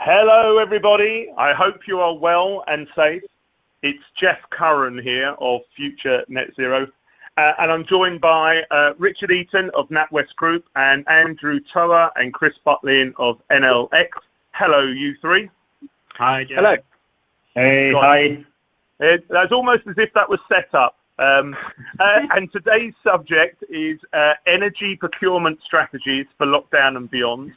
Hello everybody, I hope you are well and safe. It's Jeff Curran here of Future Net Zero and I'm joined by Richard Eaton of NatWest Group and Andrew Toa and Chris Butlin of NLX. Hello you three. Hi Jeff. Hello. Hey, hi. That's almost as if that was set up. And today's subject is energy procurement strategies for lockdown and beyond.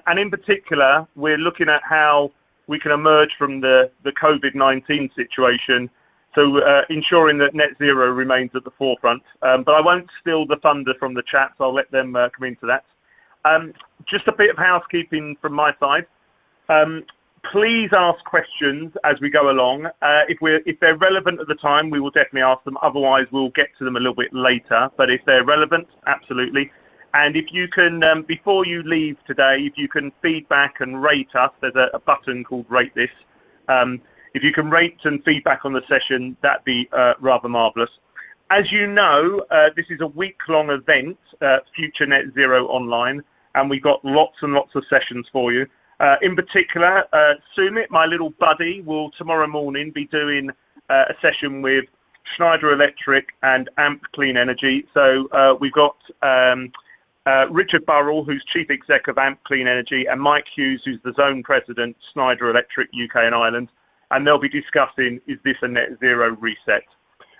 And in particular, we're looking at how we can emerge from the COVID-19 situation, so ensuring that net zero remains at the forefront. But I won't steal the thunder from the chat, so I'll let them come into that. Just a bit of housekeeping from my side. Please ask questions as we go along. If they're relevant at the time, we will definitely ask them. Otherwise, we'll get to them a little bit later. But if they're relevant, absolutely. And if you can, before you leave today, if you can feedback and rate us, there's a button called Rate This. If you can rate and feedback on the session, that'd be rather marvellous. As you know, this is a week-long event, Future Net Zero Online, and we've got lots and lots of sessions for you. In particular, Sumit, my little buddy, will tomorrow morning be doing a session with Schneider Electric and AMP Clean Energy. So we've got Richard Burrell, who's Chief Exec of AMP Clean Energy, and Mike Hughes, who's the Zone President, Schneider Electric UK and Ireland, and they'll be discussing, is this a net zero reset?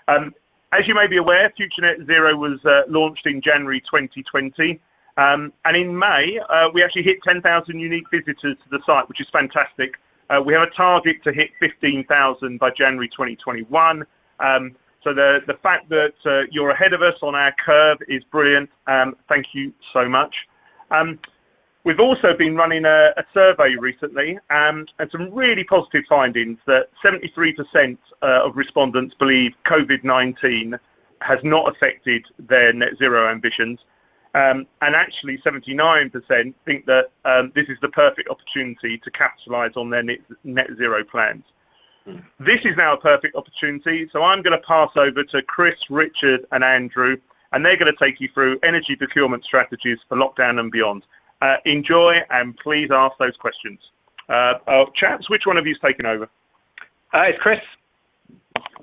As you may be aware, Future Net Zero was launched in January 2020, and in May, we actually hit 10,000 unique visitors to the site, which is fantastic. We have a target to hit 15,000 by January 2021. So the fact that you're ahead of us on our curve is brilliant. Thank you so much. We've also been running a survey recently and some really positive findings that 73% of respondents believe COVID-19 has not affected their net zero ambitions. And actually 79% think that this is the perfect opportunity to capitalise on their net zero plans. This is now a perfect opportunity, so I'm going to pass over to Chris, Richard and Andrew, and they're going to take you through energy procurement strategies for lockdown and beyond. Enjoy and please ask those questions. Chaps, which one of you is taking over? It's Chris.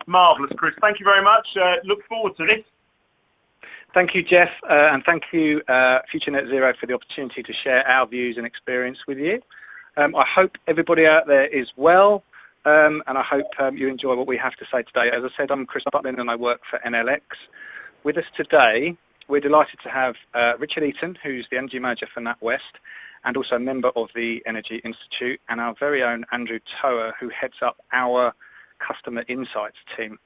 Marvellous, Chris. Thank you very much. Look forward to this. Thank you, Jeff, and thank you, Future Net Zero, for the opportunity to share our views and experience with you. I hope everybody out there is well. And I hope you enjoy what we have to say today. As I said, I'm Chris Butlin and I work for NLX. With us today, we're delighted to have Richard Eaton, who's the Energy Manager for NatWest, and also a member of the Energy Institute, and our very own Andrew Toa, who heads up our Customer Insights team.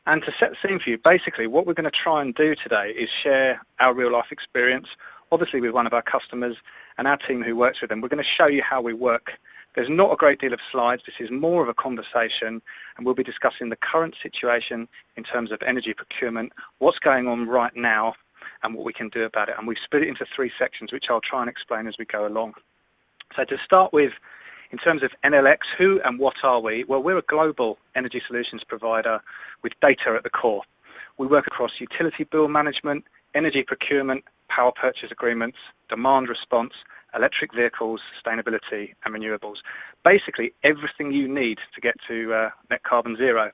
And to set the scene for you, basically what we're going to try and do today is share our real-life experience, obviously with one of our customers and our team who works with them. We're going to show you how we work. There's not a great deal of slides. This is more of a conversation, and we'll be discussing the current situation in terms of energy procurement, what's going on right now, and what we can do about it. And we've split it into 3 sections, which I'll try and explain as we go along. So to start with, in terms of NLX, who and what are we? Well, we're a global energy solutions provider with data at the core. We work across utility bill management, energy procurement, power purchase agreements, demand response, electric vehicles, sustainability and renewables. Basically everything you need to get to net carbon zero.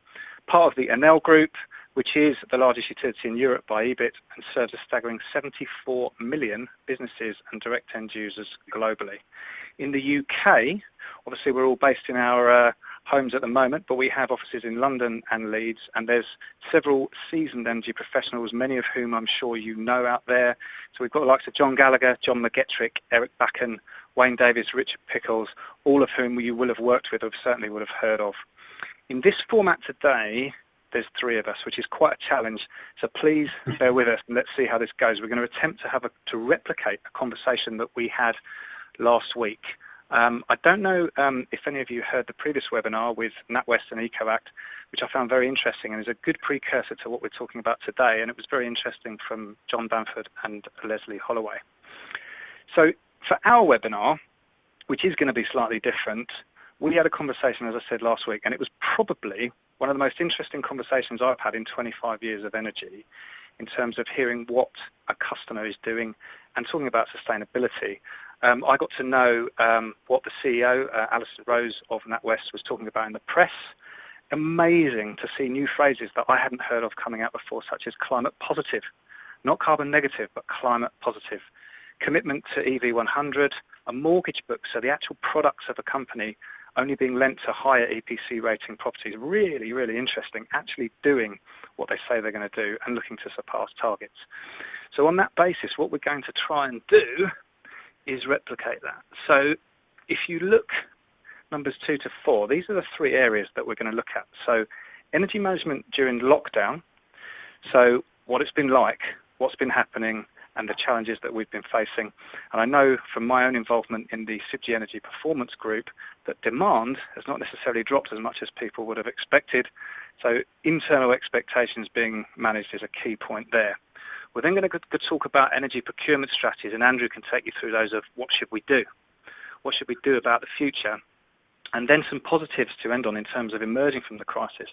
Part of the Enel Group, which is the largest utility in Europe by EBIT and serves a staggering 74 million businesses and direct end users globally. In the UK, obviously we're all based in our homes at the moment, but we have offices in London and Leeds, and there's several seasoned energy professionals, many of whom I'm sure you know out there. So we've got the likes of John Gallagher, John McGettrick, Eric Backen, Wayne Davis, Richard Pickles, all of whom you will have worked with or certainly would have heard of. In this format today, there's 3 of us, which is quite a challenge. So please bear with us and let's see how this goes. We're going to attempt to replicate a conversation that we had last week. I don't know if any of you heard the previous webinar with NatWest and EcoAct, which I found very interesting and is a good precursor to what we're talking about today, and it was very interesting from John Bamford and Leslie Holloway. So for our webinar, which is going to be slightly different, we had a conversation, as I said last week, and it was probably one of the most interesting conversations I've had in 25 years of energy, in terms of hearing what a customer is doing and talking about sustainability. I got to know what the CEO, Alison Rose of NatWest, was talking about in the press. Amazing to see new phrases that I hadn't heard of coming out before, such as climate positive, not carbon negative, but climate positive. Commitment to EV100, a mortgage book, so the actual products of a company only being lent to higher EPC rating properties. Really, really interesting, actually doing what they say they're going to do and looking to surpass targets. So on that basis, what we're going to try and do is replicate that. So if you look numbers 2 to 4, these are the 3 areas that we're going to look at. So energy management during lockdown, so what it's been like, what's been happening, and the challenges that we've been facing. And I know from my own involvement in the CIBG Energy Performance Group that demand has not necessarily dropped as much as people would have expected. So internal expectations being managed is a key point there. We're then going to talk about energy procurement strategies, and Andrew can take you through those of what should we do? What should we do about the future? And then some positives to end on in terms of emerging from the crisis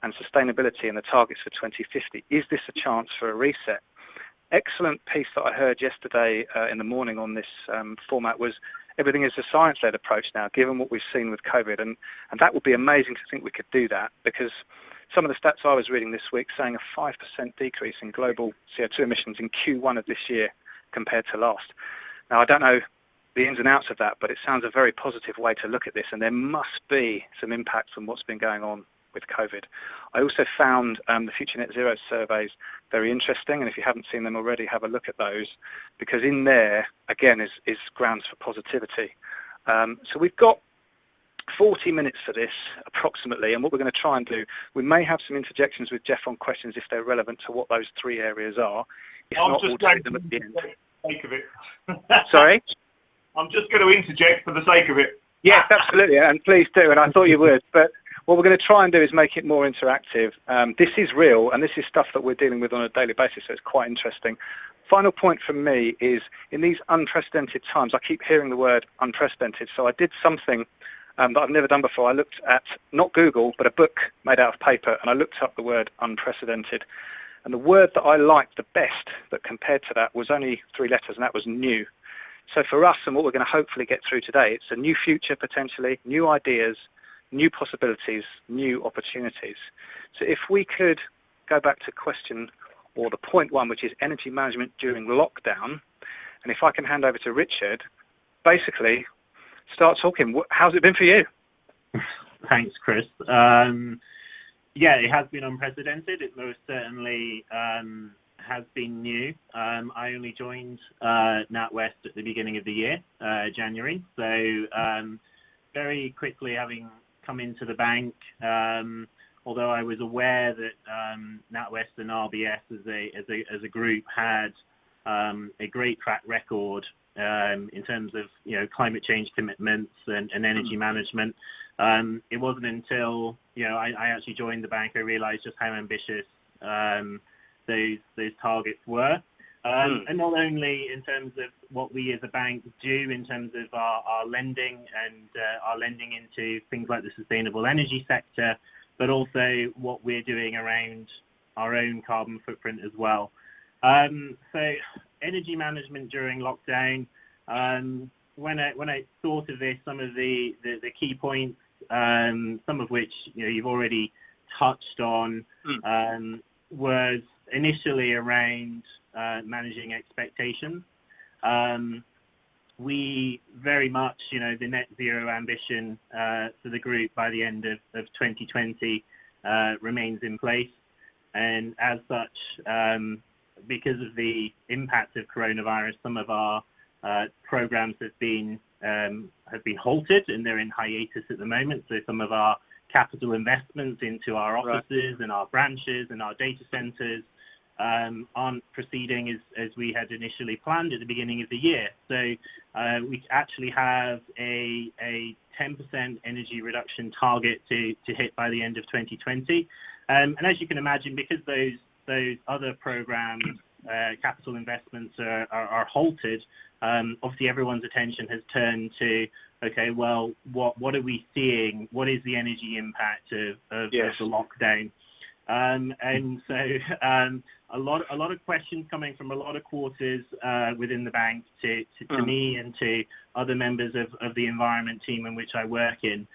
and sustainability and the targets for 2050. Is this a chance for a reset? Excellent piece that I heard yesterday in the morning on this format was everything is a science-led approach now, given what we've seen with COVID. And that would be amazing to think we could do that, because some of the stats I was reading this week saying a 5% decrease in global CO2 emissions in Q1 of this year compared to last. Now, I don't know the ins and outs of that, but it sounds a very positive way to look at this, and there must be some impact from what's been going on with COVID. I also found the Future Net Zero surveys very interesting, and if you haven't seen them already, have a look at those, because in there, again, is grounds for positivity. So we've got 40 minutes for this, approximately, and what we're going to try and do, we may have some interjections with Jeff on questions if they're relevant to what those 3 areas are. If not, we'll take them at the end. For the sake of it. Sorry? I'm just going to interject for the sake of it. Yes, absolutely, and please do, and I thought you would. But what we're going to try and do is make it more interactive. This is real, and this is stuff that we're dealing with on a daily basis, so it's quite interesting. Final point from me is, in these unprecedented times, I keep hearing the word unprecedented, so I did something that I've never done before. I looked at, not Google, but a book made out of paper, and I looked up the word unprecedented. And the word that I liked the best that compared to that was only 3 letters, and that was new. So for us, and what we're going to hopefully get through today, it's a new future potentially, new ideas, new possibilities, new opportunities. So if we could go back to question, or the point 1, which is energy management during lockdown, and if I can hand over to Richard, basically start talking. How's it been for you? Thanks, Chris. Yeah, it has been unprecedented. It most certainly has been new. I only joined NatWest at the beginning of the year, January. So very quickly, having come into the bank, although I was aware that NatWest and RBS as a group had a great track record in terms of climate change commitments and energy management. It wasn't until I actually joined the bank I realised just how ambitious those targets were. And not only in terms of what we as a bank do in terms of our lending and our lending into things like the sustainable energy sector, but also what we're doing around our own carbon footprint as well. So energy management during lockdown, when I thought of this, some of the key points, some of which you've already touched on, was initially around managing expectations. We very much, the net zero ambition for the group by the end of 2020 remains in place, and as such, because of the impact of coronavirus, some of our programs have been halted and they're in hiatus at the moment. So some of our capital investments into our offices and our branches and our data centres aren't proceeding as we had initially planned at the beginning of the year. So we actually have a 10% energy reduction target to hit by the end of 2020. And as you can imagine, because those other programs, capital investments are halted, obviously everyone's attention has turned to, okay, well, what are we seeing? What is the energy impact of the lockdown? And so a lot of questions coming from a lot of quarters within the bank to me and to other members of the environment team in which I work in.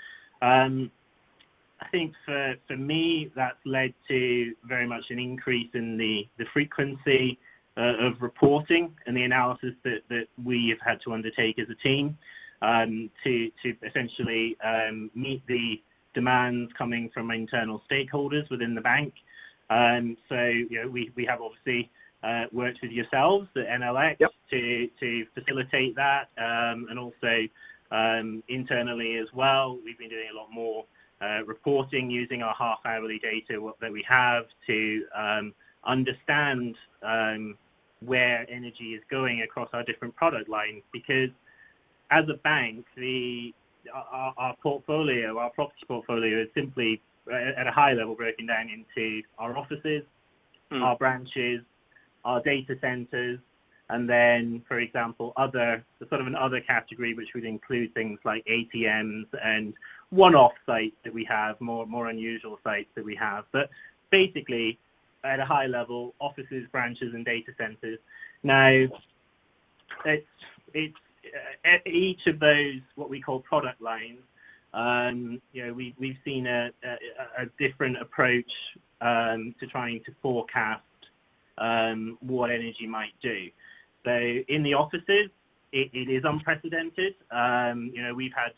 I think for me, that's led to very much an increase in the frequency of reporting and the analysis that we have had to undertake as a team to essentially meet the demands coming from internal stakeholders within the bank. So we have obviously worked with yourselves at NLX to facilitate that, and also internally as well. We've been doing a lot more reporting using our half-hourly data that we have to understand where energy is going across our different product lines, because as a bank, our portfolio, our property portfolio, is simply at a high level broken down into our offices, our branches, our data centers, and then, for example, another category which would include things like ATMs and one-off sites that we have, more unusual sites that we have. But basically, at a high level, offices, branches, and data centers. Now, it's each of those what we call product lines. We've seen a different approach to trying to forecast what energy might do. So in the offices, it is unprecedented. We've had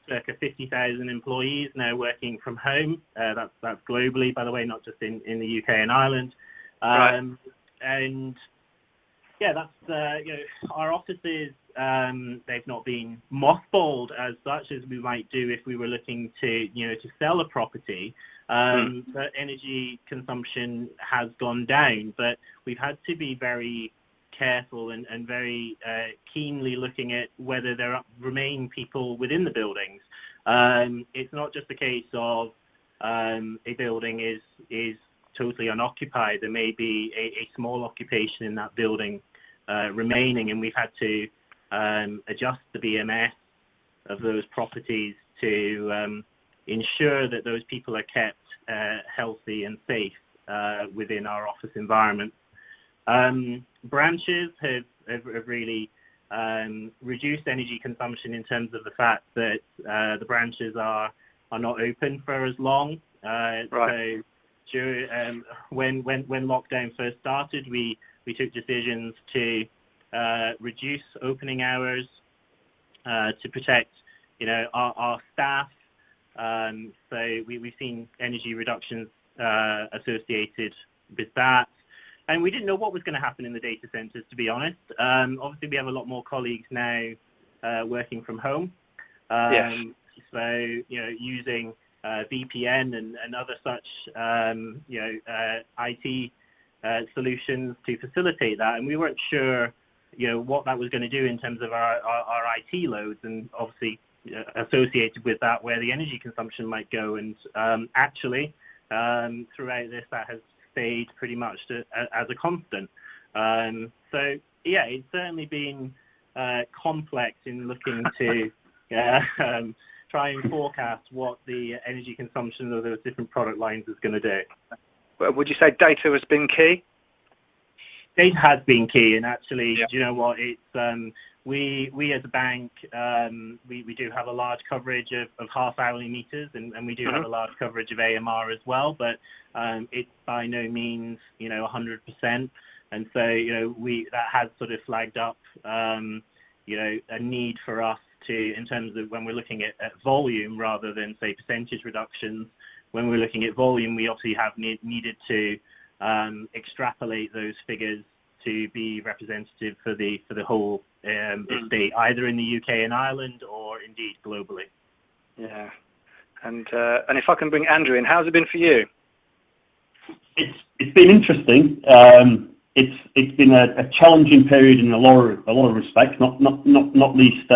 circa 50,000 employees now working from home. That's globally, by the way, not just in the UK and Ireland. And yeah, that's our offices. They've not been mothballed as such as we might do if we were looking to sell a property. But energy consumption has gone down. But we've had to be very careful and very keenly looking at whether there remain people within the buildings. It's not just a case of a building is totally unoccupied. There may be a small occupation in that building remaining, and we've had to adjust the BMS of those properties to ensure that those people are kept healthy and safe within our office environment. Branches have really reduced energy consumption in terms of the fact that the branches are not open for as long. So when lockdown first started, we took decisions to reduce opening hours to protect our staff. So we've seen energy reductions associated with that. And we didn't know what was going to happen in the data centers, to be honest. Obviously, we have a lot more colleagues now working from home. So, using VPN and other such, IT solutions to facilitate that. And we weren't sure, what that was going to do in terms of our IT loads, and obviously associated with that, where the energy consumption might go. And actually, throughout this, that has stayed pretty much as a constant. So yeah, it's certainly been complex in looking to try and forecast what the energy consumption of those different product lines is going to do. Well, would you say data has been key? Data has been key, and actually, do you know what? It's we as a bank, we do have a large coverage of half-hourly meters, and we do have a large coverage of AMR as well, but it's by no means 100%, and so that has sort of flagged up a need for us to, in terms of when we're looking at volume rather than say percentage reductions. When we're looking at volume, we obviously have needed to extrapolate those figures to be representative for the whole estate, either in the UK and Ireland or indeed globally. Yeah, and if I can bring Andrew in, how's it been for you? It's been interesting. It's been a challenging period in a lot of respects. Not least,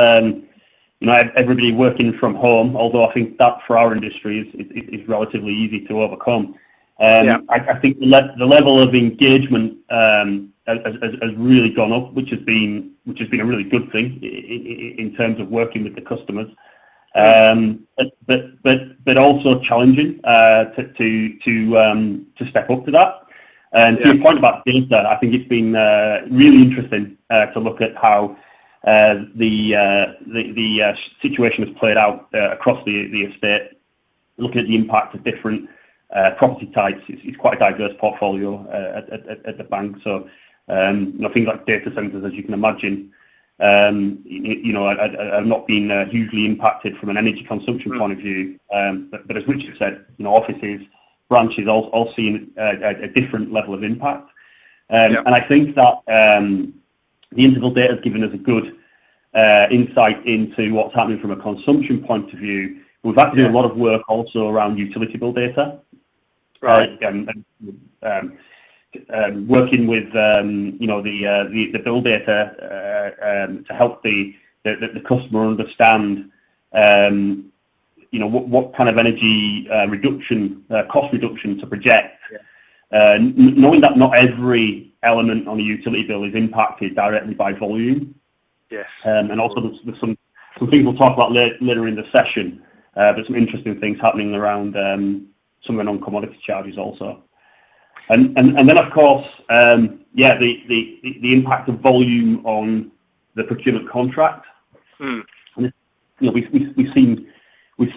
everybody working from home. Although I think that for our industry is relatively easy to overcome. I think the level of engagement has really gone up, which has been a really good thing in terms of working with the customers. but also challenging to step up to that. And to your point about data, I think it's been really interesting to look at how the situation has played out across the estate, looking at the impact of different property types. It's quite a diverse portfolio at the bank. So things like data centres, as you can imagine, have not been hugely impacted from an energy consumption point of view. But as Richard said, offices, branches all seeing a different level of impact. And I think that the interval data has given us a good insight into what's happening from a consumption point of view. We've had to do a lot of work also around utility bill data. Right. Working with the bill data to help the customer understand what kind of energy cost reduction to project, knowing that not every element on a utility bill is impacted directly by volume. Yes. And also there's some things we'll talk about later in the session, but some interesting things happening around some of the non-commodity charges also. And then of course, the impact of volume on the procurement contract. And, we've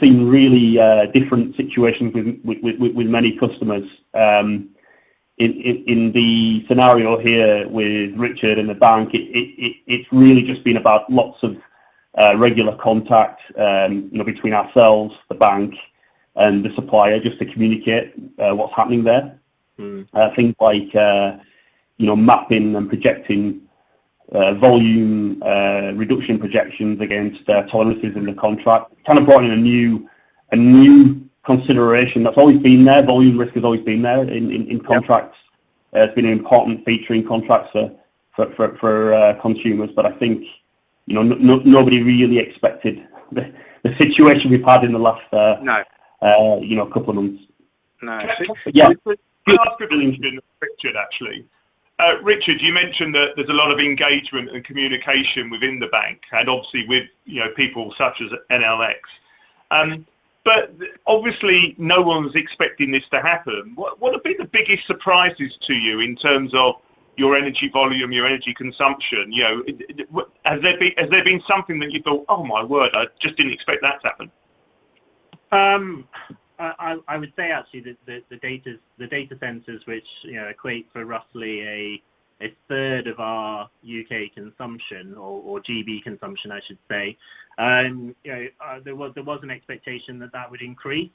seen really different situations with many customers. In the scenario here with Richard and the bank, it's really just been about lots of regular contact, between ourselves, the bank, and the supplier, just to communicate what's happening there. Things like mapping and projecting volume reduction projections against tolerances in the contract. Kind of brought in a new consideration that's always been there. Volume risk has always been there in contracts. It's been an important feature in contracts for consumers, but I think nobody really expected the situation we've had in the last couple of months. Richard, actually. Richard, you mentioned that there's a lot of engagement and communication within the bank, and obviously with people such as NLX. But obviously, no one's expecting this to happen. What have been the biggest surprises to you in terms of your energy volume, your energy consumption? Has there been something that you thought, oh my word, I just didn't expect that to happen? I would say actually that the data centres, which equate for roughly a third of our UK consumption or GB consumption, I should say, there was an expectation that would increase,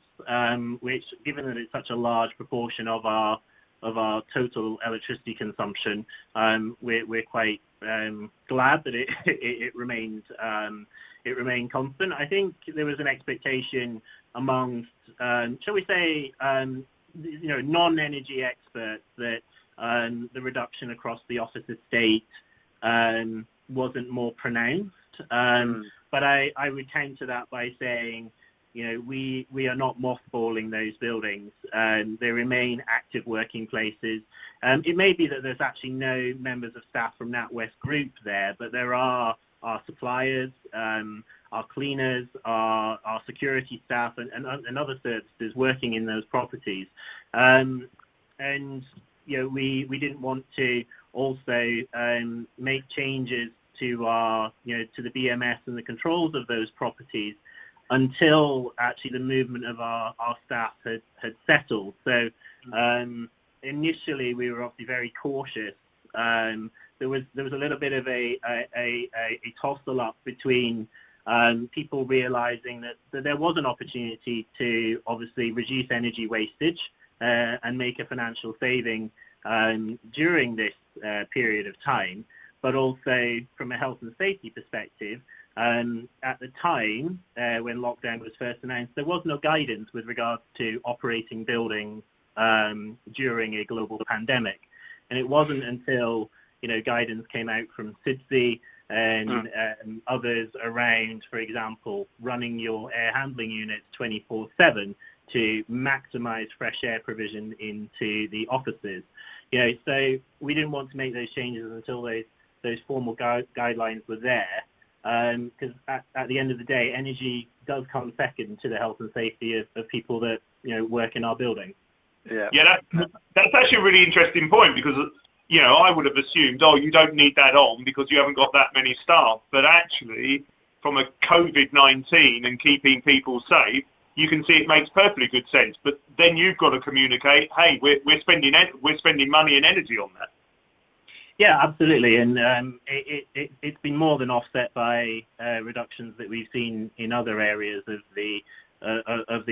which, given that it's such a large proportion of our total electricity consumption, we're quite glad that it remained constant. I think there was an expectation amongst, shall we say, non-energy experts that the reduction across the office estate wasn't more pronounced. But I would counter that by saying, we are not mothballing those buildings. They remain active working places. It may be that there's actually no members of staff from NatWest Group there, but there are our suppliers, our cleaners, our security staff, and other services working in those properties. And we didn't want to also make changes to our to the BMS and the controls of those properties until actually the movement of our staff had settled. So initially we were obviously very cautious. There was a little bit of a tussle up between people realising that there was an opportunity to obviously reduce energy wastage and make a financial saving during this period of time, but also from a health and safety perspective. At the time when lockdown was first announced, there was no guidance with regards to operating buildings during a global pandemic, and it wasn't until guidance came out from SIDSI and others around, for example, running your air handling units 24/7 to maximise fresh air provision into the offices. So we didn't want to make those changes until those formal guidelines were there. because at the end of the day, energy does come second to the health and safety of people that work in our building. Yeah, that's actually a really interesting point, because I would have assumed, oh, you don't need that on because you haven't got that many staff. But actually, from a COVID-19 and keeping people safe, you can see it makes perfectly good sense. But then you've got to communicate, hey, we're spending money and energy on that. Yeah, absolutely, and it's been more than offset by reductions that we've seen in other areas of the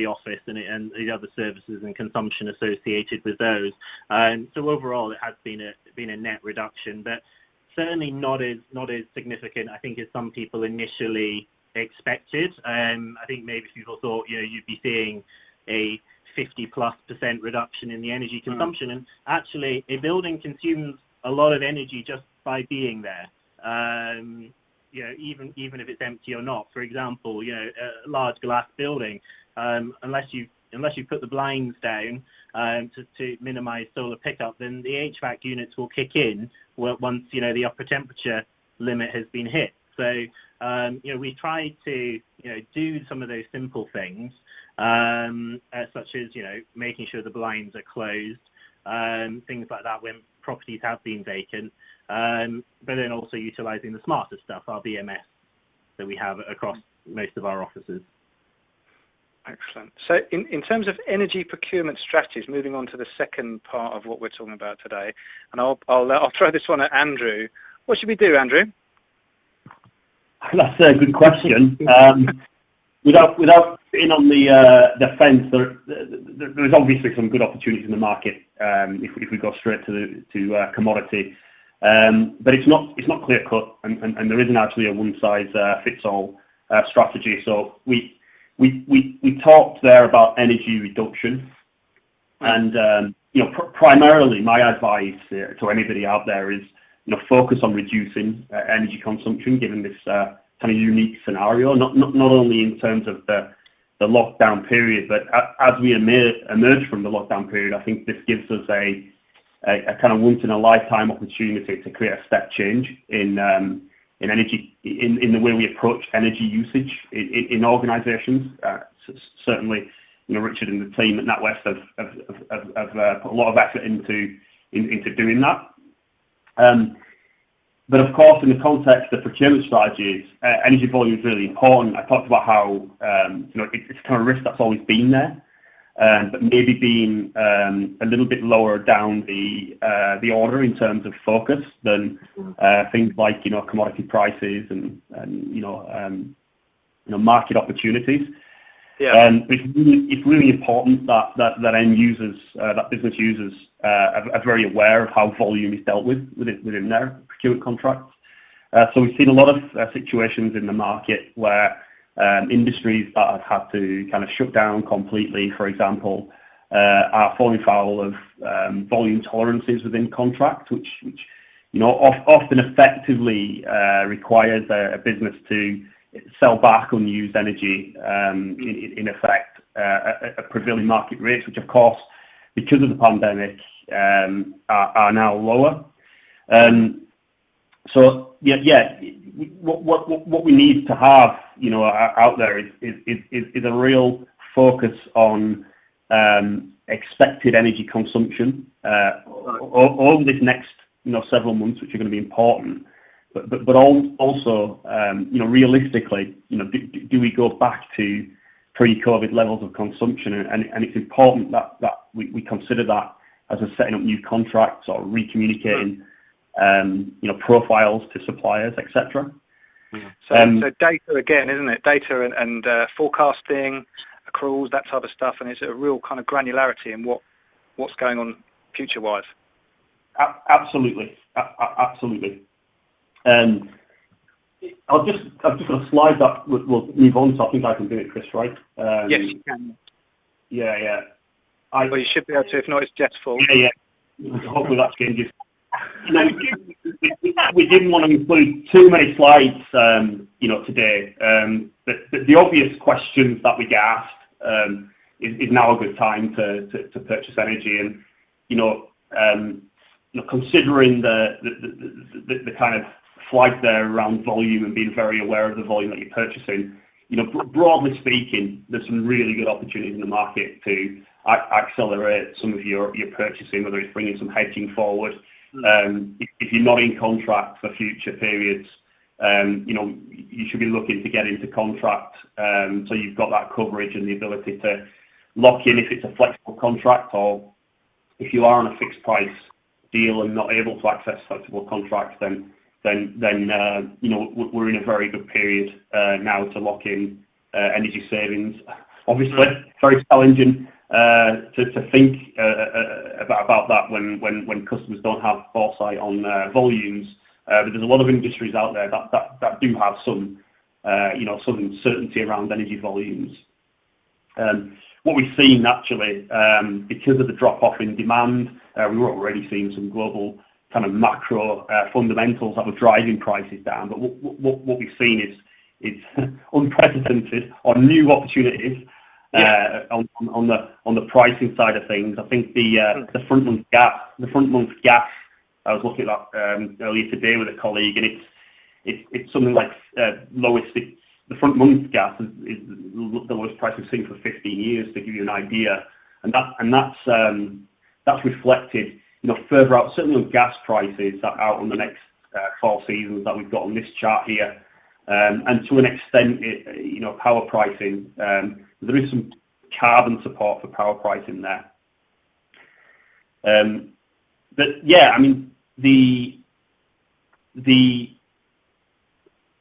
office and the other services and consumption associated with those. So overall, it has been a net reduction, but certainly not as significant, I think, as some people initially expected. I think maybe people thought you'd be seeing a 50+% reduction in the energy consumption, and actually a building consumes a lot of energy just by being there. Even if it's empty or not. For example, a large glass building, unless you put the blinds down to minimise solar pickup, then the HVAC units will kick in once the upper temperature limit has been hit. So we try to do some of those simple things, such as making sure the blinds are closed, things like that when properties have been vacant, but then also utilising the smarter stuff, our BMS that we have across most of our offices. Excellent. So in terms of energy procurement strategies, moving on to the second part of what we're talking about today, and I'll throw this one at Andrew. What should we do, Andrew? That's a good question. Without being on the fence, there's obviously some good opportunities in the market if we go straight to commodity, but it's not clear cut, and there isn't actually a one size fits all strategy. So we talked there about energy reduction, and primarily my advice to anybody out there is focus on reducing energy consumption, given this kind of unique scenario, not only in terms of the lockdown period, but as we emerge from the lockdown period, I think this gives us a kind of once in a lifetime opportunity to create a step change in energy, in the way we approach energy usage in organisations. Certainly, Richard and the team at NatWest have put a lot of effort into doing that. But of course, in the context of procurement strategies, energy volume is really important. I talked about how it's kind of risk that's always been there, but maybe being a little bit lower down the order in terms of focus than things like commodity prices and market opportunities. Yeah. It's really important that end users, that business users, are very aware of how volume is dealt with within their procurement contracts. So we've seen a lot of situations in the market where industries that have had to kind of shut down completely, for example, are falling foul of volume tolerances within contracts, which often effectively requires a business to sell back unused energy in effect at prevailing market rates, which of course, because of the pandemic, are now lower. So what we need to have out there is a real focus on expected energy consumption over this next several months, which are going to be important. But also realistically, do we go back to pre-COVID levels of consumption? And it's important that we consider that as we're setting up new contracts or recommunicating profiles to suppliers, etc. So data again, isn't it? Data and forecasting, accruals, that type of stuff, and it's a real kind of granularity in what's going on future-wise. Absolutely. I've just got a slide that we'll move on, so I think I can do it, Chris, right? Yes, you can. Yeah. Well, you should be able to. If not, it's Jeff's fault. Yeah. Hopefully that changes. We didn't want to include too many slides, today. But the obvious questions that we get asked is now a good time to purchase energy, and considering the kind of flag there around volume and being very aware of the volume that you're purchasing. Broadly speaking, there's some really good opportunities in the market to accelerate some of your purchasing, whether it's bringing some hedging forward. If you're not in contract for future periods, you should be looking to get into contract, so you've got that coverage and the ability to lock in if it's a flexible contract, or if you are on a fixed price deal and not able to access flexible contracts, then we're in a very good period now to lock in energy savings. Obviously, very challenging to think about that when customers don't have foresight on volumes. But there's a lot of industries out there that do have some certainty around energy volumes. What we've seen actually, because of the drop-off in demand, we were already seeing some global kind of macro fundamentals that were driving prices down. But what we've seen is unprecedented or new opportunities on the pricing side of things. I think the front month gas. I was looking at that earlier today with a colleague, and it's something like the front month gas is the lowest price we've seen for 15 years, to give you an idea, and that's reflected further out, certainly on gas prices that out on the next 4 seasons that we've got on this chart here, and to an extent, power pricing. There is some carbon support for power pricing there. But yeah, I mean, the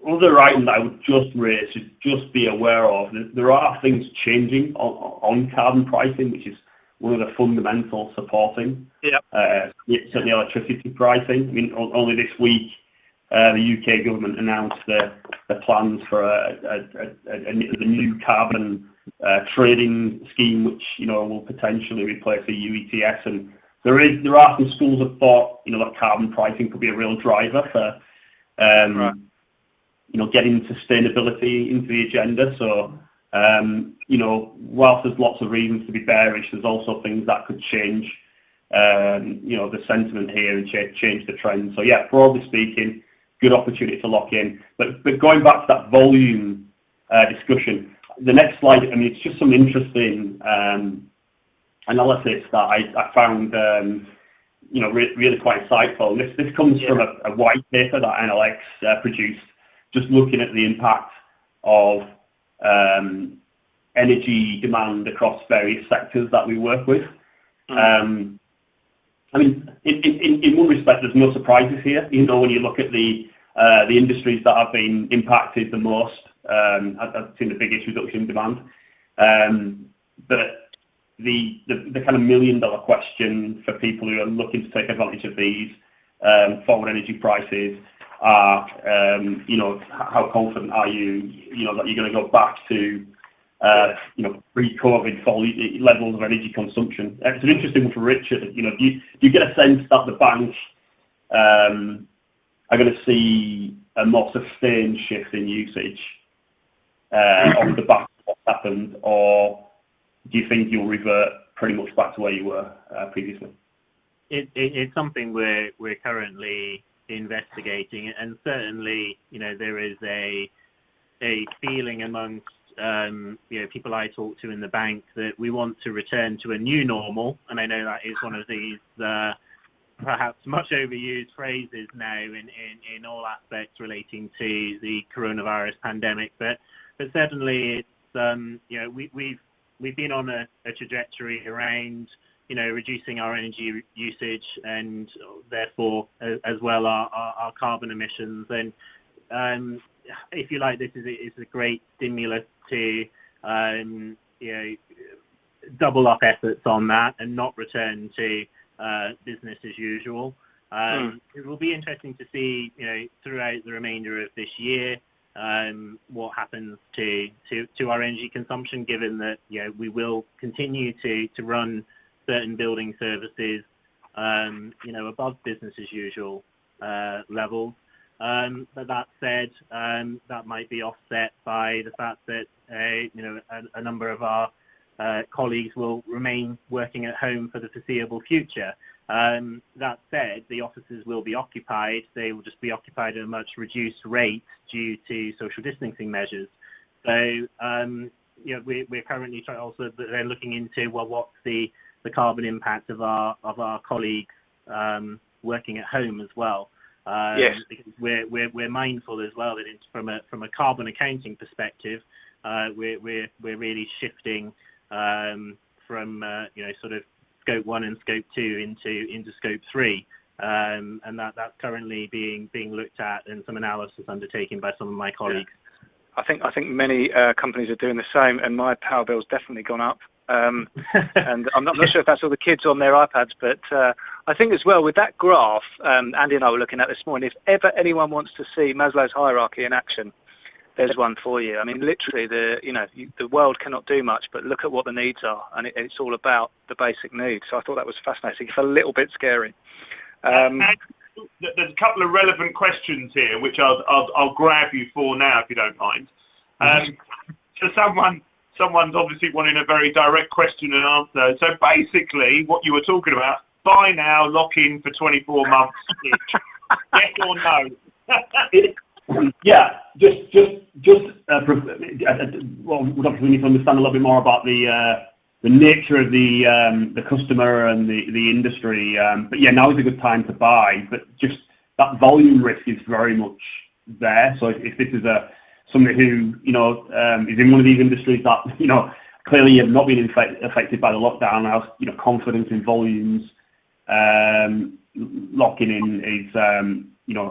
other item that I would just raise is just be aware of, there are things changing on carbon pricing, which is one of the fundamentals supporting certainly electricity pricing. I mean, only this week the UK government announced the plans for the new carbon trading scheme, which will potentially replace the EU ETS, and there are some schools of thought that carbon pricing could be a real driver for getting sustainability into the agenda. So whilst there's lots of reasons to be bearish, there's also things that could change the sentiment here and change the trend. So yeah, broadly speaking, good opportunity to lock in. But going back to that volume discussion, the next slide, I mean, it's just some interesting analysis that I found really quite insightful. This comes from a white paper that NLX produced, just looking at the impact of energy demand across various sectors that we work with. I mean, in one respect, there's no surprises here. When you look at the industries that have been impacted the most, I've seen the biggest reduction in demand. But the kind of $1 million question for people who are looking to take advantage of these forward energy prices are, how confident are you, that you're going to go back to, pre-COVID levels of energy consumption? It's an interesting one for Richard. Do you get a sense that the bank are going to see a more sustained shift in usage on the back of what happened, or do you think you'll revert pretty much back to where you were previously? It's something we're currently investigating, and certainly there is a feeling amongst people I talk to in the bank that we want to return to a new normal, and I know that is one of these perhaps much overused phrases now in all aspects relating to the coronavirus pandemic, but certainly it's we've been on a trajectory around reducing our energy usage and therefore as well our carbon emissions, and if you like, this is a great stimulus to double up efforts on that and not return to business as usual. It will be interesting to see throughout the remainder of this year what happens to our energy consumption, given that we will continue to run certain building services above business as usual levels. But that said, that might be offset by the fact that a number of our colleagues will remain working at home for the foreseeable future. That said, the offices will be occupied. They will just be occupied at a much reduced rate due to social distancing measures. So, we're currently also they're looking into, well, what's the carbon impact of our colleagues working at home as well. Yes. Because we're mindful as well that it's from a carbon accounting perspective, we're really shifting from sort of scope 1 and scope 2 into scope 3, and that's currently being looked at and some analysis undertaken by some of my colleagues. I think many companies are doing the same, and my power bill's definitely gone up. And I'm not sure if that's all the kids on their iPads, but I think as well with that graph, Andy and I were looking at this morning, if ever anyone wants to see Maslow's hierarchy in action, there's one for you. I mean, literally, the world cannot do much, but look at what the needs are, and it's all about the basic needs. So I thought that was fascinating. It's a little bit scary. There's a couple of relevant questions here, which I'll grab you for now, if you don't mind. So someone's obviously wanting a very direct question and answer. So basically, what you were talking about, buy now, lock in for 24 months. Yes or no? Yeah, well, we need to understand a little bit more about the nature of the customer and the industry. But yeah, now is a good time to buy. But just that volume risk is very much there. So if this is somebody who is in one of these industries that clearly have not been affected by the lockdown, has confidence in volumes, locking in is a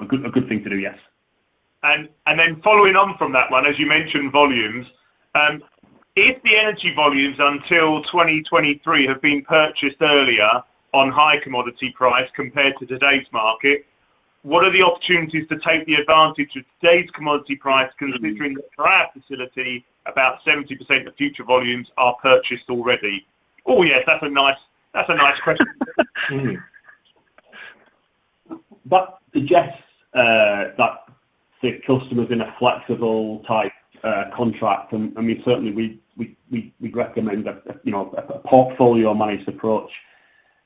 good thing to do. Yes. And then following on from that one, as you mentioned, volumes. If the energy volumes until 2023 have been purchased earlier on high commodity price compared to today's market, what are the opportunities to take the advantage of today's commodity price, considering that for our facility, about 70% of future volumes are purchased already? Oh yes, that's a nice question. That suggests that the customer's in a flexible type contract, and I mean certainly we recommend a portfolio managed approach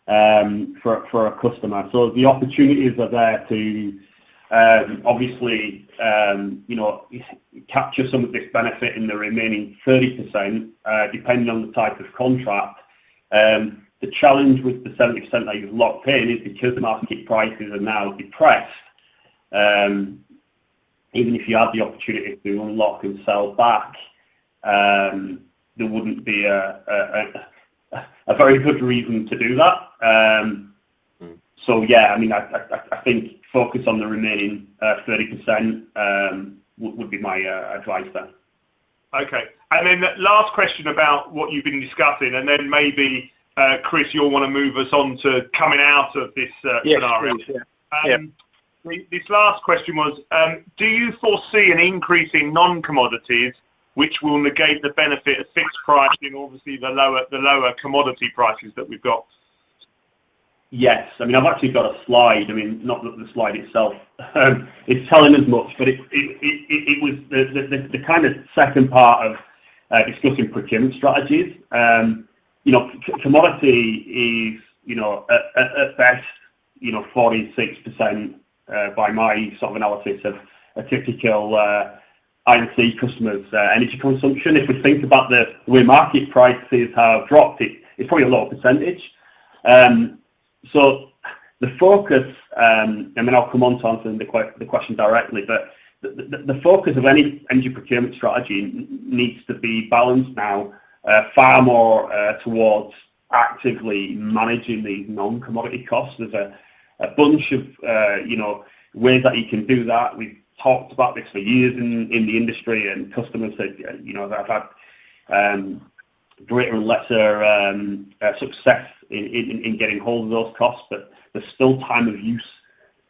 for a customer. So the opportunities are there to obviously capture some of this benefit in the remaining 30%, depending on the type of contract. The challenge with the 70% that you've locked in is because the market prices are now depressed. Even if you had the opportunity to unlock and sell back, there wouldn't be a very good reason to do that. So yeah, I mean, I think focus on the remaining 30% would be my advice there. Okay, and then the last question about what you've been discussing, and then maybe Chris, you'll want to move us on to coming out of this scenario. Please, yeah. This last question was, do you foresee an increase in non-commodities which will negate the benefit of fixed pricing, obviously the lower commodity prices that we've got? Yes, I mean, I've actually got a slide. I mean, not that the slide itself is telling us much, but it was the kind of second part of discussing procurement strategies. Commodity is, at best, 46%. By my sort of analysis of a typical I&C customer's energy consumption. If we think about the way market prices have dropped, it's probably a low percentage. So the focus, and then I'll come on to answer the question directly, but the focus of any energy procurement strategy needs to be balanced now far more towards actively managing these non-commodity costs. There's a bunch of ways that you can do that. We've talked about this for years in the industry, and customers that that have had greater and lesser success in getting hold of those costs. But there's still time of use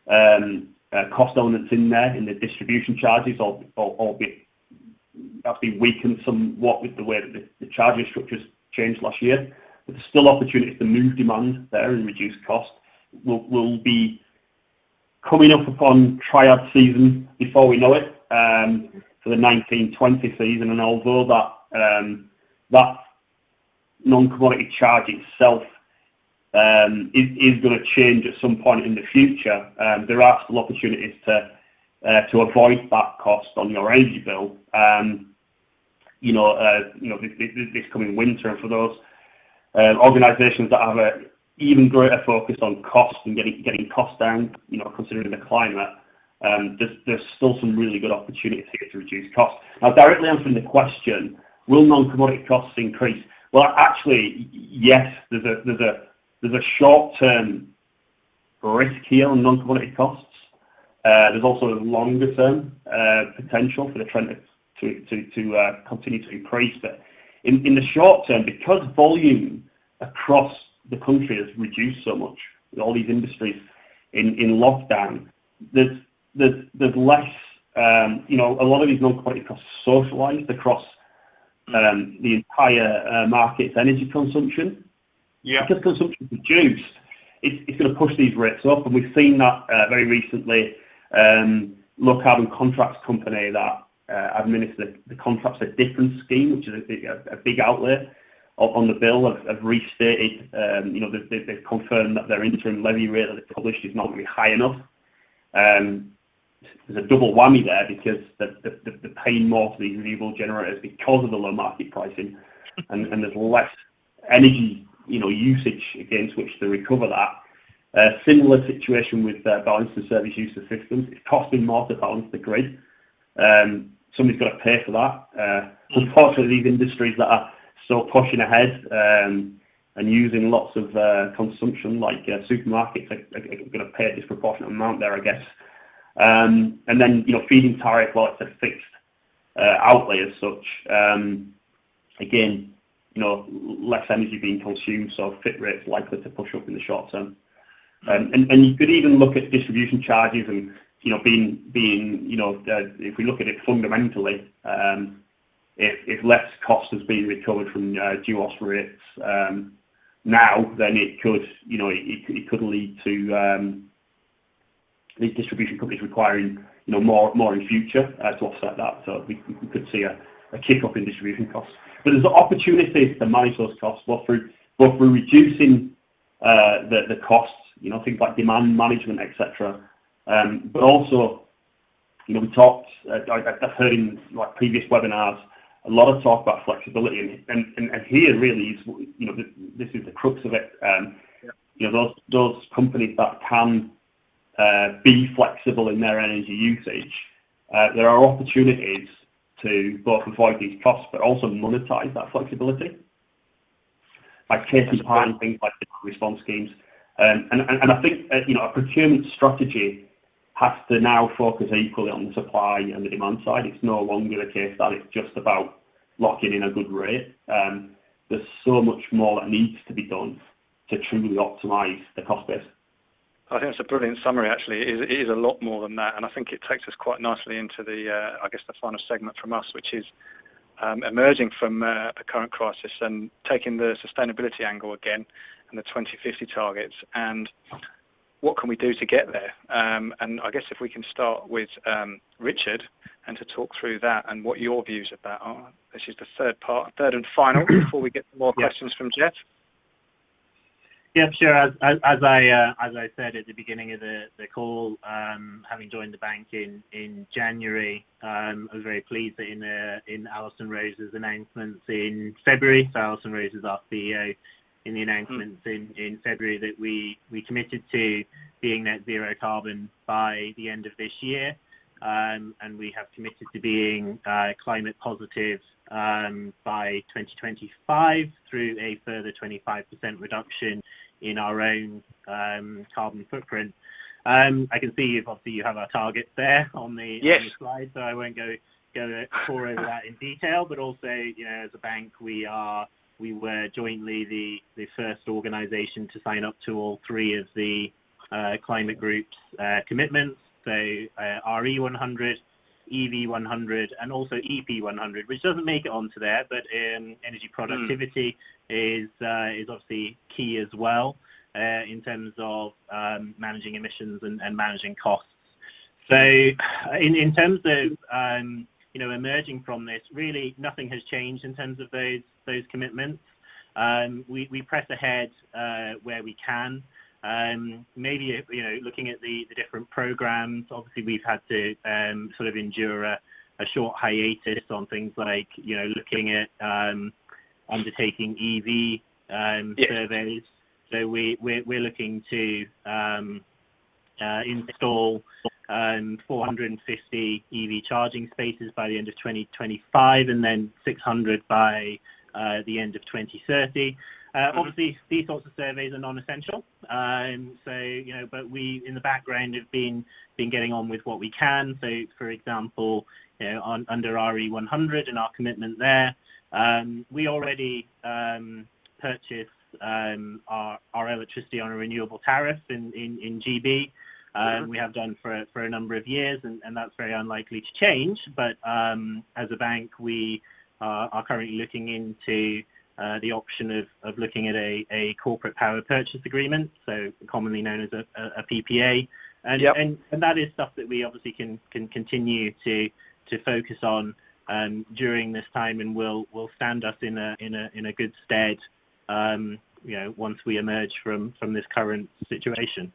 cost elements in there in the distribution charges, albeit that's been weakened somewhat with the way that the charging structures changed last year. But there's still opportunities to move demand there and reduce cost. We'll be coming up upon triad season before we know it for the 1920 season, and although that non-commodity charge itself is going to change at some point in the future. There are still opportunities to avoid that cost on your energy bill. This coming winter, and for those organisations that have a even greater focus on cost and getting costs down, considering the climate, there's still some really good opportunities here to reduce costs. Now, directly answering the question, will non-commodity costs increase? Well, actually, yes. There's a short-term risk here on non-commodity costs. There's also a longer-term potential for the trend to continue to increase. But in the short term, because volume across the country has reduced so much with all these industries in lockdown, there's less. A lot of these non-commodity costs are socialised across the entire market's energy consumption. Yeah. Because consumption is reduced, it's going to push these rates up, and we've seen that very recently. Low Carbon Contracts company that administer the contracts a different scheme, which is a big outlay on the bill, have restated. They've confirmed that their interim levy rate that they published is not going to be high enough. There's a double whammy there because they're paying more for these renewable generators because of the low market pricing, and there's less energy usage against which to recover that. Similar situation with balance and service use of systems. It's costing more to balance the grid. Somebody's got to pay for that. Unfortunately, these industries that are still pushing ahead and using lots of consumption, like supermarkets, are going to pay a disproportionate amount there, I guess. And then, feeding tariff, well, it's a fixed outlay as such. Again, less energy being consumed, so fit rates likely to push up in the short term. And you could even look at distribution charges and, if we look at it fundamentally, if less cost has been recovered from GWOS rates now, then it could, it could lead to these distribution companies requiring, more in future to offset that. So we could see a kick up in distribution costs. But there's opportunities to manage those costs, both through reducing the costs, things like demand management, etc. But also, we talked. I've heard in previous webinars a lot of talk about flexibility, and here really is, this is the crux of it. Those companies that can be flexible in their energy usage, there are opportunities to both avoid these costs but also monetize that flexibility by taking part in things like response schemes. And I think a procurement strategy has to now focus equally on the supply and the demand side. It's no longer the case that it's just about locking in a good rate. There's so much more that needs to be done to truly optimise the cost base. I think it's a brilliant summary, actually. It is a lot more than that, and I think it takes us quite nicely into the final segment from us, which is emerging from the current crisis and taking the sustainability angle again and the 2050 targets, and what can we do to get there? And I guess if we can start with Richard, and to talk through that and what your views of that are. This is the third and final, before we get more questions from Jeff. Yeah, sure. As I said at the beginning of the call, having joined the bank in January, I was very pleased that in Alison Rose's announcements in February, so Alison Rose is our CEO, in the announcements in February, that we committed to being net zero carbon by the end of this year, and we have committed to being climate positive by 2025 through a further 25% reduction in our own carbon footprint. I can see you have our targets there on the slide, so I won't go pour over that in detail. But also, as a bank, we were jointly the first organisation to sign up to all three of the climate group's commitments. So RE100, EV100, and also EP100, which doesn't make it onto there, but energy productivity is obviously key as well in terms of managing emissions and managing costs. So in terms of emerging from this, really nothing has changed in terms of those commitments. we press ahead where we can. Maybe looking at the different programs, obviously we've had to sort of endure a short hiatus on things like looking at undertaking EV surveys. So we're looking to install 450 EV charging spaces by the end of 2025, and then 600 by the end of 2030. Obviously, these sorts of surveys are non-essential. But we, in the background, have been getting on with what we can. So, for example, under RE100 and our commitment there, we already purchase our electricity on a renewable tariff in GB. We have done for a number of years, and that's very unlikely to change. But as a bank, we are currently looking into the option of looking at a corporate power purchase agreement, so commonly known as a PPA, and that is stuff that we obviously can continue to focus on during this time, and will stand us in a good stead once we emerge from this current situation.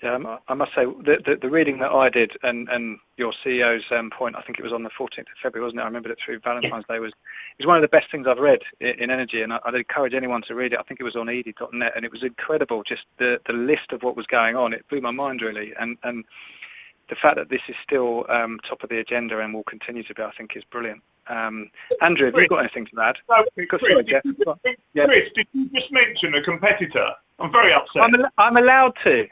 Yeah, I must say the reading that I did and your CEO's point, I think it was on the 14th of February, wasn't it? I remembered it through Valentine's Day. It's one of the best things I've read in energy, and I'd encourage anyone to read it. I think it was on ed.net, and it was incredible, just the list of what was going on. It blew my mind, really, and the fact that this is still top of the agenda and will continue to be, I think, is brilliant. Andrew, have you got anything to add? No, Chris, did you just mention a competitor? I'm very upset. I'm allowed to.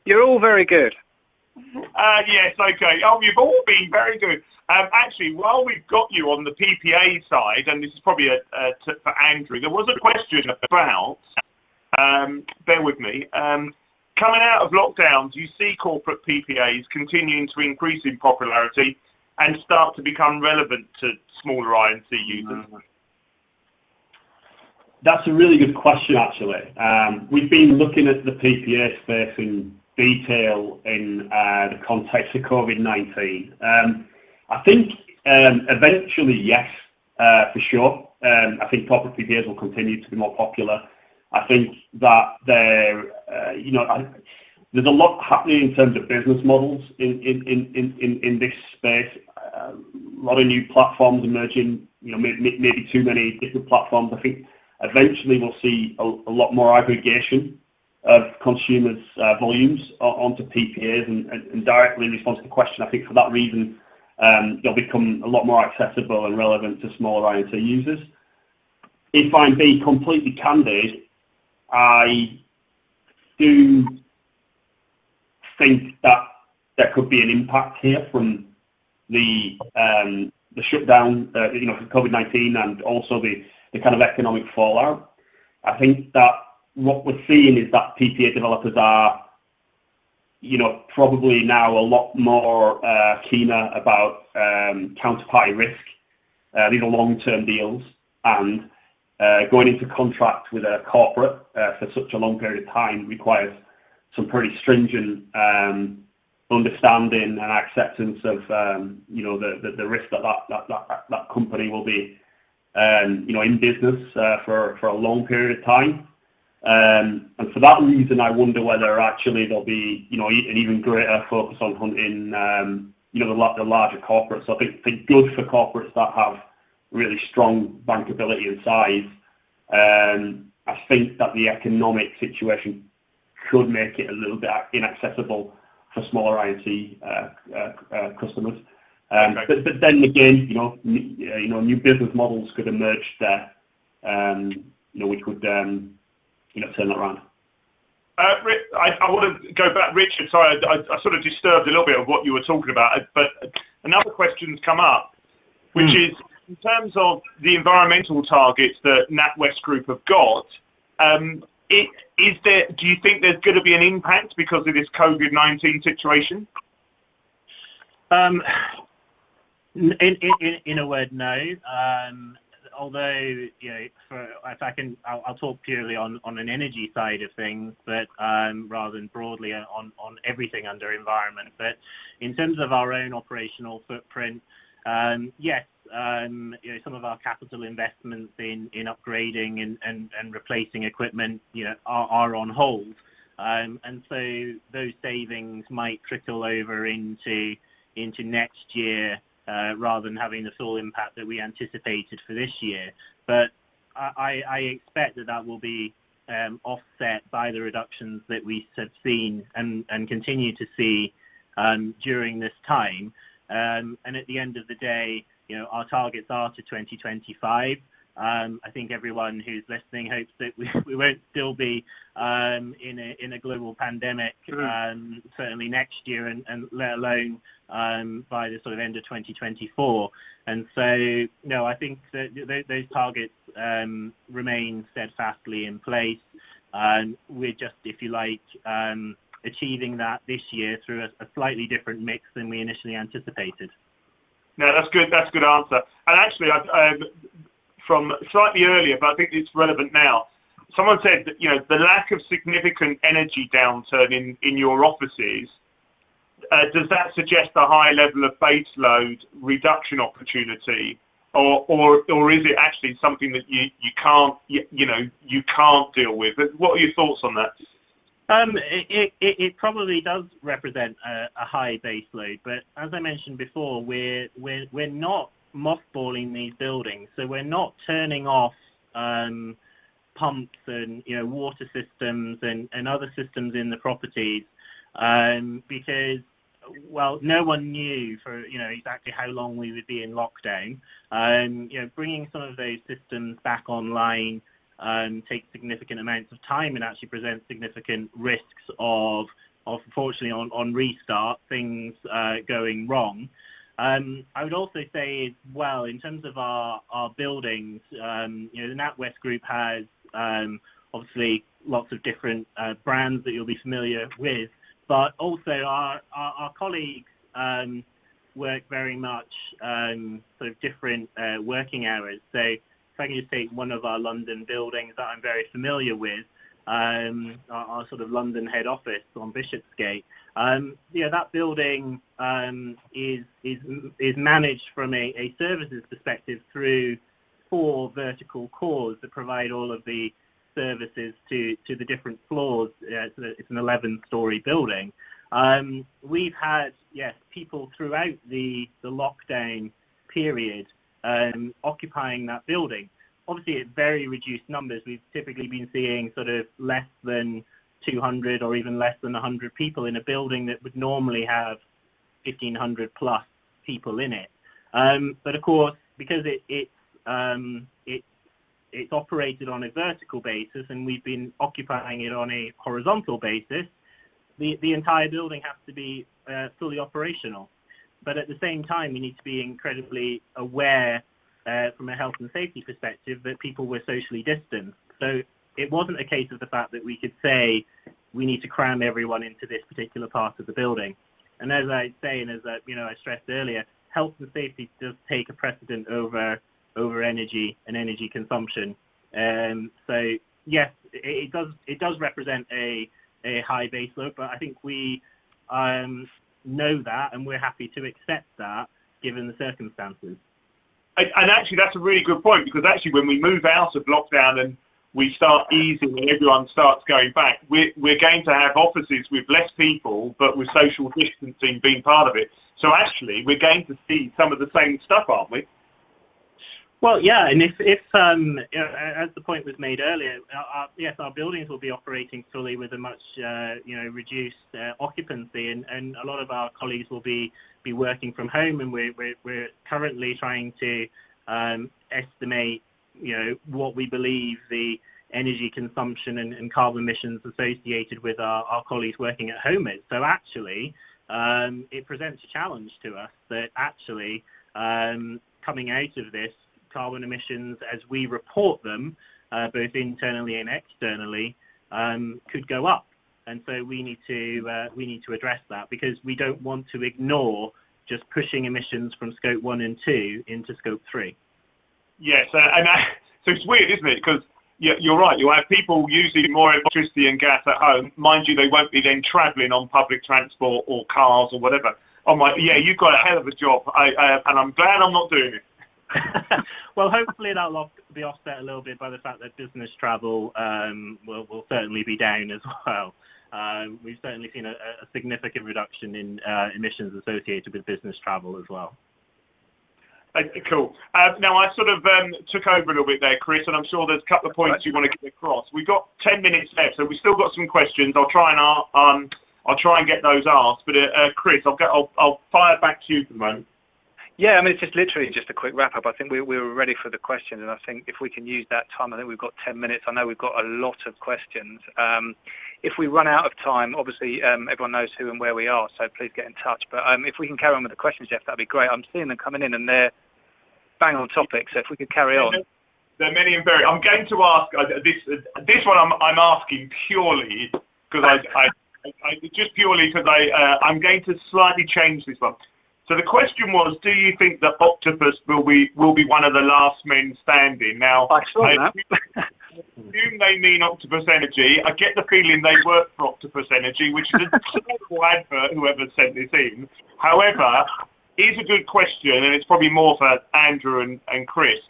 You're all very good. Yes, okay. Oh, you've all been very good. Actually, while we've got you on the PPA side, and this is probably for Andrew, there was a question about, bear with me, coming out of lockdowns, you see corporate PPAs continuing to increase in popularity and start to become relevant to smaller I&C users. That's a really good question, actually. We've been looking at the PPA space in detail in the context of COVID-19. I think eventually, yes, for sure. I think corporate PPAs will continue to be more popular. I think that there's a lot happening in terms of business models in this space. A lot of new platforms emerging. Maybe too many different platforms. I think eventually we'll see a lot more aggregation of consumers' volumes onto PPAs, and directly in response to the question, I think for that reason they'll become a lot more accessible and relevant to smaller I&C users. If I'm being completely candid, I do think that there could be an impact here from the shutdown, from COVID-19, and also the kind of economic fallout. I think that what we're seeing is that PPA developers are, probably now a lot more keener about counterparty risk. These are long-term deals, and going into contract with a corporate for such a long period of time requires some pretty stringent understanding and acceptance of the risk that company will be in business for a long period of time. And for that reason, I wonder whether actually there'll be an even greater focus on hunting the larger corporates. So I think good for corporates that have really strong bankability and size. I think that the economic situation could make it a little bit inaccessible for smaller I&C customers. But then again, new business models could emerge there, which would turn that around. I want to go back, Richard. Sorry, I sort of disturbed a little bit of what you were talking about, but another question's come up, which is in terms of the environmental targets that NatWest Group have got. Do you think there's going to be an impact because of this COVID-19 situation? In a word, no. Although, I'll talk purely on an energy side of things, but rather than broadly on everything under environment. But in terms of our own operational footprint, yes, some of our capital investments in upgrading and replacing equipment, are on hold. And so those savings might trickle over into next year rather than having the full impact that we anticipated for this year. But I expect that will be offset by the reductions that we have seen and continue to see during this time. And at the end of the day, our targets are to 2025. I think everyone who's listening hopes that we won't still be in a global pandemic, certainly next year, and let alone by the sort of end of 2024. And so, no, I think that those targets remain steadfastly in place. We're just, if you like, achieving that this year through a slightly different mix than we initially anticipated. No, that's good. That's a good answer. And actually, from slightly earlier, but I think it's relevant now. Someone said that the lack of significant energy downturn in your offices, does that suggest a high level of baseload reduction opportunity, or is it actually something that you can't deal with? What are your thoughts on that? It probably does represent a high baseload, but as I mentioned before, we're not mothballing these buildings, so we're not turning off pumps and water systems and other systems in the properties because, well, no one knew for exactly how long we would be in lockdown. Bringing some of those systems back online takes significant amounts of time and actually presents significant risks of unfortunately on restart things going wrong. I would also say as well, in terms of our buildings, the NatWest Group has obviously lots of different brands that you'll be familiar with, but also our colleagues work very much sort of different working hours. So if I can just take one of our London buildings that I'm very familiar with, our sort of London head office on Bishopsgate. That building is managed from a services perspective through 4 vertical cores that provide all of the services to the different floors. It's an 11-story building. We've had people throughout the lockdown period occupying that building. Obviously, at very reduced numbers. We've typically been seeing sort of less than 200 or even less than 100 people in a building that would normally have 1,500 plus people in it. But of course, because it's operated on a vertical basis and we've been occupying it on a horizontal basis, the entire building has to be fully operational. But at the same time, we need to be incredibly aware from a health and safety perspective that people were socially distanced. So it wasn't a case of the fact that we could say we need to cram everyone into this particular part of the building. And as I say, and as I stressed earlier, health and safety does take a precedent over energy and energy consumption. So yes, it does represent a high baseload, but I think we know that and we're happy to accept that given the circumstances. And actually, that's a really good point, because actually when we move out of lockdown and we start easing and everyone starts going back, we're going to have offices with less people, but with social distancing being part of it. So actually, we're going to see some of the same stuff, aren't we? Well, yeah, and if as the point was made earlier, our buildings will be operating fully with a much reduced occupancy, and a lot of our colleagues will be working from home, and we're currently trying to estimate what we believe the energy consumption and carbon emissions associated with our colleagues working at home is. So actually, it presents a challenge to us that actually coming out of this, carbon emissions as we report them, both internally and externally, could go up. And so we need to address that, because we don't want to ignore just pushing emissions from scope 1 and 2 into scope 3. Yes, so it's weird, isn't it? Because you're right, you'll have people using more electricity and gas at home. Mind you, they won't be then travelling on public transport or cars or whatever. Oh my, yeah, you've got a hell of a job, and I'm glad I'm not doing it. Well, hopefully that'll be offset a little bit by the fact that business travel will certainly be down as well. We've certainly seen a significant reduction in emissions associated with business travel as well. Cool. Now, I sort of took over a little bit there, Chris, and I'm sure there's a couple of points you want to get across. We've got 10 minutes left, so we've still got some questions. I'll try and get those asked. But Chris, I'll fire back to you for the moment. Yeah, I mean, it's just literally just a quick wrap-up. I think we were ready for the questions, and I think if we can use that time, I think we've got 10 minutes. I know we've got a lot of questions. If we run out of time, obviously everyone knows who and where we are, so please get in touch. But if we can carry on with the questions, Jeff, that'd be great. I'm seeing them coming in, and they're bang on topic, so if we could carry on. There are many and varied. I'm going to ask, this one I'm asking purely because I'm going to slightly change this one. So the question was, do you think that Octopus will be one of the last men standing? Now, I assume they mean Octopus Energy. I get the feeling they work for Octopus Energy, which is a terrible advert, whoever sent this in. However, it's a good question, and it's probably more for Andrew and Chris.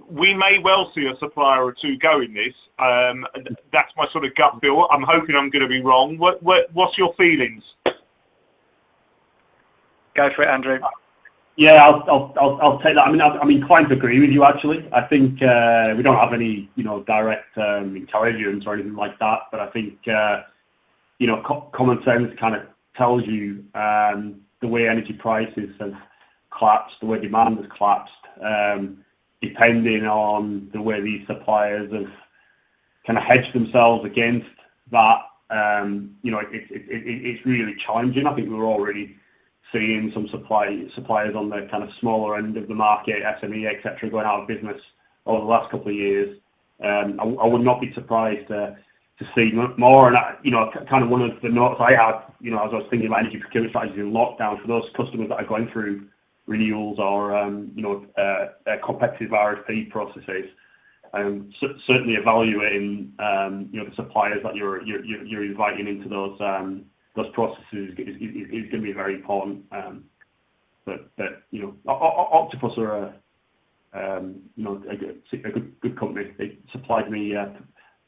We may well see a supplier or two go in this. That's my sort of gut feel. I'm hoping I'm going to be wrong. What's your feelings? Go for it, Andrew. Yeah, I'll take that. I mean, I'm inclined to agree with you. Actually, I think we don't have any, direct intelligence or anything like that. But I think, common sense kind of tells you the way energy prices have collapsed, the way demand has collapsed, depending on the way these suppliers have kind of hedged themselves against that. It's really challenging. I think we're already seeing some suppliers on the kind of smaller end of the market, SME, etc., going out of business over the last couple of years. I would not be surprised to see more. And kind of one of the notes I had, as I was thinking about energy procurement strategies in lockdown for those customers that are going through renewals or competitive RFP processes, certainly evaluating the suppliers that you're inviting into those processes is going to be very important. But Octopus are a good company. They supplied me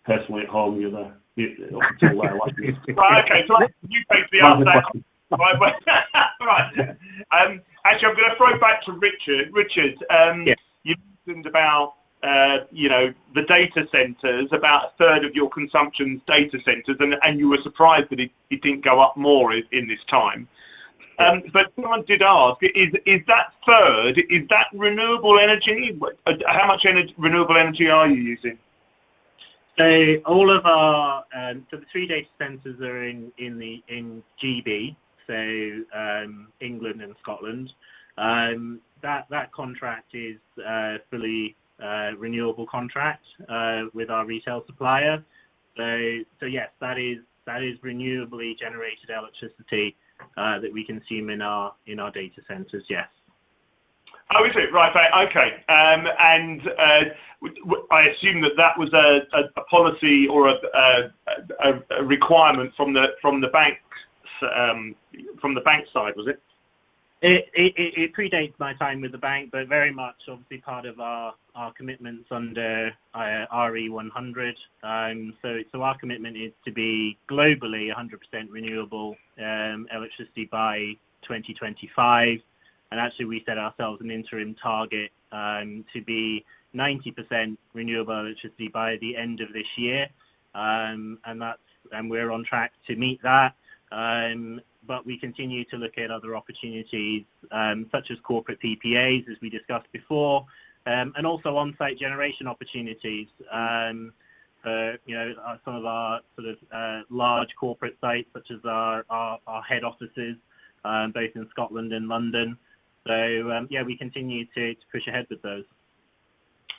personally at home up until last year. Right, okay, so you take the answer. Right. Actually, I'm going to throw back to Richard. Richard, yes. You mentioned about the data centres, about a third of your consumption's data centres, and you were surprised that it didn't go up more in this time. But someone did ask, is that third, is that renewable energy? How much renewable energy are you using? So all of our, so the 3 data centres are in GB, so England and Scotland. That contract is fully renewable contract with our retail supplier. So yes, that is renewably generated electricity that we consume in our data centres. Yes. Oh, is it? Right. Okay. And I assume that was a policy or a requirement from the banks from the bank side, was it? It predates my time with the bank, but very much obviously part of our commitments under RE100. So our commitment is to be globally 100% renewable electricity by 2025, and actually we set ourselves an interim target to be 90% renewable electricity by the end of this year, and we're on track to meet that. But we continue to look at other opportunities, such as corporate PPAs, as we discussed before, and also on-site generation opportunities for some of our sort of large corporate sites, such as our head offices, both in Scotland and London. So we continue to push ahead with those.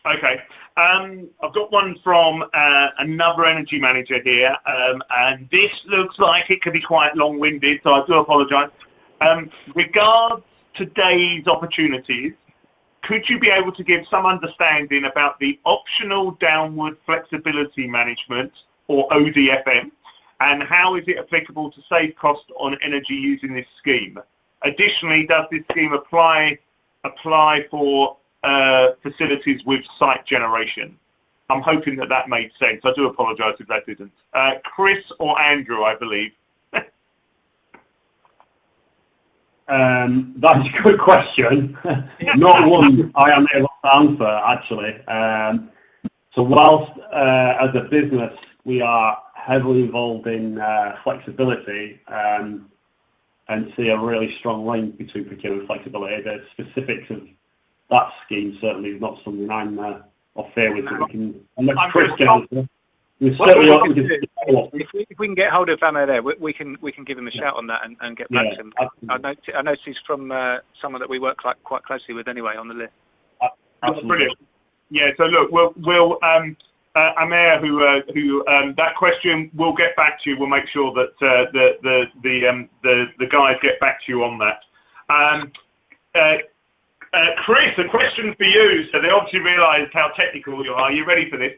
Okay. I've got one from another energy manager here, and this looks like it could be quite long-winded, so I do apologise. Regards today's opportunities, could you be able to give some understanding about the optional downward flexibility management, or ODFM, And how is it applicable to save cost on energy using this scheme? Additionally, does this scheme apply for facilities with site generation? I'm hoping that made sense. I do apologise if that didn't. Chris or Andrew, I believe. That's a good question. Not one I am able to answer, actually. So whilst as a business we are heavily involved in flexibility and see a really strong link between procurement and flexibility, the specifics of that scheme certainly is not something I'm off there with. We can, unless Chris can answer. If we can get hold of Anna there, we can give him a shout on that and get back to him. I know he's from someone that we work quite closely with anyway on the list. Absolutely. Brilliant. Yeah. So look, we'll Amir, who that question, we'll get back to you. We'll make sure that the guys get back to you on that. Chris, a question for you. So they obviously realised how technical you are. Are you ready for this?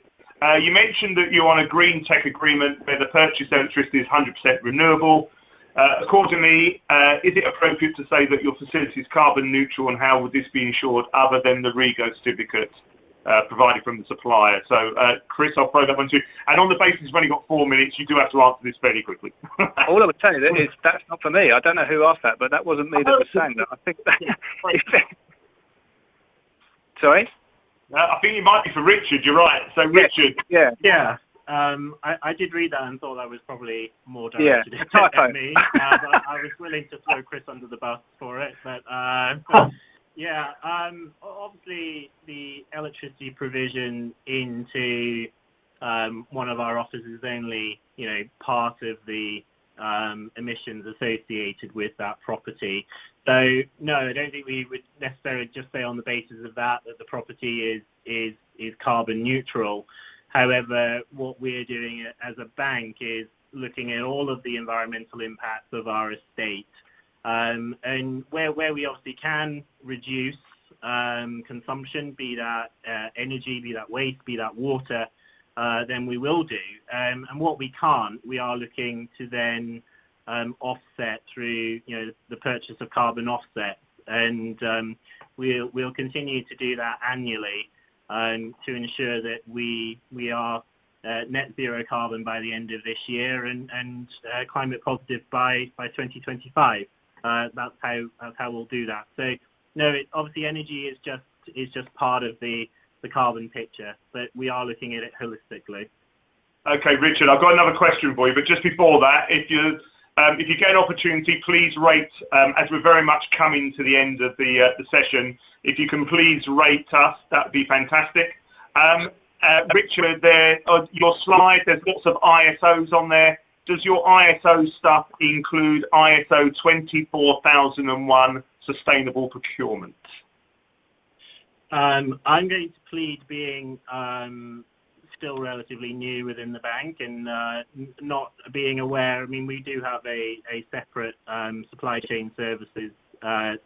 You mentioned that you're on a green tech agreement where the purchase electricity is 100% renewable. Accordingly, is it appropriate to say that your facility is carbon neutral, and how would this be ensured other than the REGO certificate provided from the supplier? So, Chris, I'll throw that one to you. And on the basis we've only got 4 minutes, you do have to answer this fairly quickly. All I would tell you is that's not for me. I don't know who asked that, but that wasn't me that was saying that. I think that... Sorry? I think it might be for Richard. You're right. So Richard, yeah. I did read that and thought that was probably more directed at me. But I was willing to throw Chris under the bus for it. But obviously the electricity provision into one of our offices is only part of the emissions associated with that property. So no, I don't think we would necessarily just say on the basis of that the property is carbon neutral. However, what we're doing as a bank is looking at all of the environmental impacts of our estate, and where we obviously can reduce consumption, be that energy, be that waste, be that water, then we will do. And what we can't, we are looking to then offset through the purchase of carbon offsets, and we'll continue to do that annually to ensure that we are net zero carbon by the end of this year and climate positive by 2025. That's how we'll do that. So no, obviously energy is just part of the carbon picture, but we are looking at it holistically. Okay, Richard, I've got another question for you, but just before that, if you get an opportunity, please rate, as we're very much coming to the end of the session, if you can please rate us, that would be fantastic. Richard, there on your slide, there's lots of ISOs on there. Does your ISO stuff include ISO 24001 sustainable procurement? I'm going to plead being still relatively new within the bank and not being aware. I mean, we do have a separate supply chain services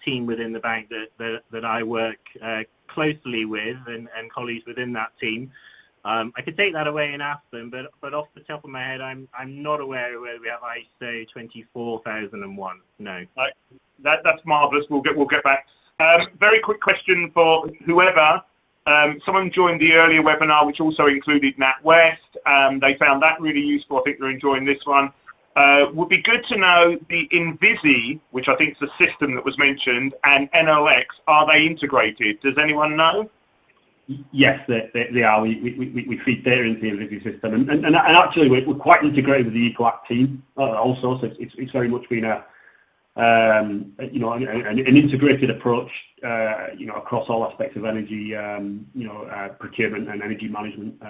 team within the bank that I work closely with and colleagues within that team. I could take that away and ask them, but off the top of my head, I'm not aware of whether we have ISO 24001. No. That's marvellous. We'll get back. Very quick question for whoever. Someone joined the earlier webinar, which also included NatWest. They found that really useful. I think they're enjoying this one. Would be good to know the Invisi, which I think is the system that was mentioned, and NLX, are they integrated? Does anyone know? Yes, they are. We feed data into the Invisi system, and actually we're quite integrated with the EcoAct team also. So it's very much been an integrated approach, across all aspects of energy, procurement and energy management.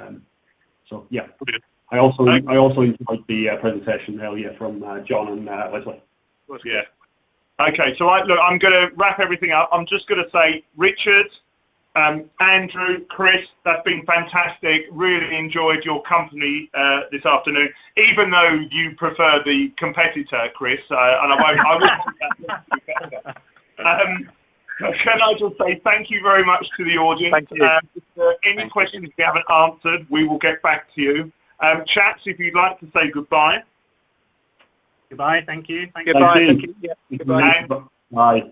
So yeah, I also enjoyed the presentation earlier from John and Leslie. Yeah. Okay, so I'm going to wrap everything up. I'm just going to say, Richard, Andrew, Chris, that's been fantastic. Really enjoyed your company this afternoon, even though you prefer the competitor, Chris, and I won't. Can I just say thank you very much to the audience. Thank you. If there are any questions we haven't answered, we will get back to you. Chaps, if you'd like to say goodbye. Goodbye. Thank you. Goodbye. Thank you. Thank you. Yeah, goodbye. Bye.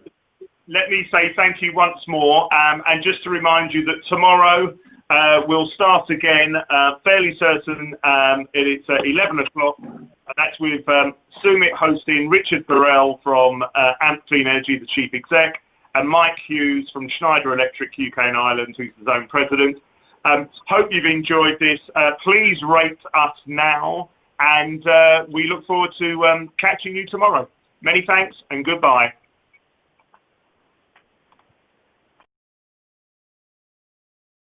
Let me say thank you once more, and just to remind you that tomorrow we'll start again, fairly certain it's 11 o'clock, and that's with Sumit hosting, Richard Burrell from Amp Clean Energy, the Chief Exec, and Mike Hughes from Schneider Electric UK and Ireland, who's the Zone President. Hope you've enjoyed this. Please rate us now, and we look forward to catching you tomorrow. Many thanks and goodbye.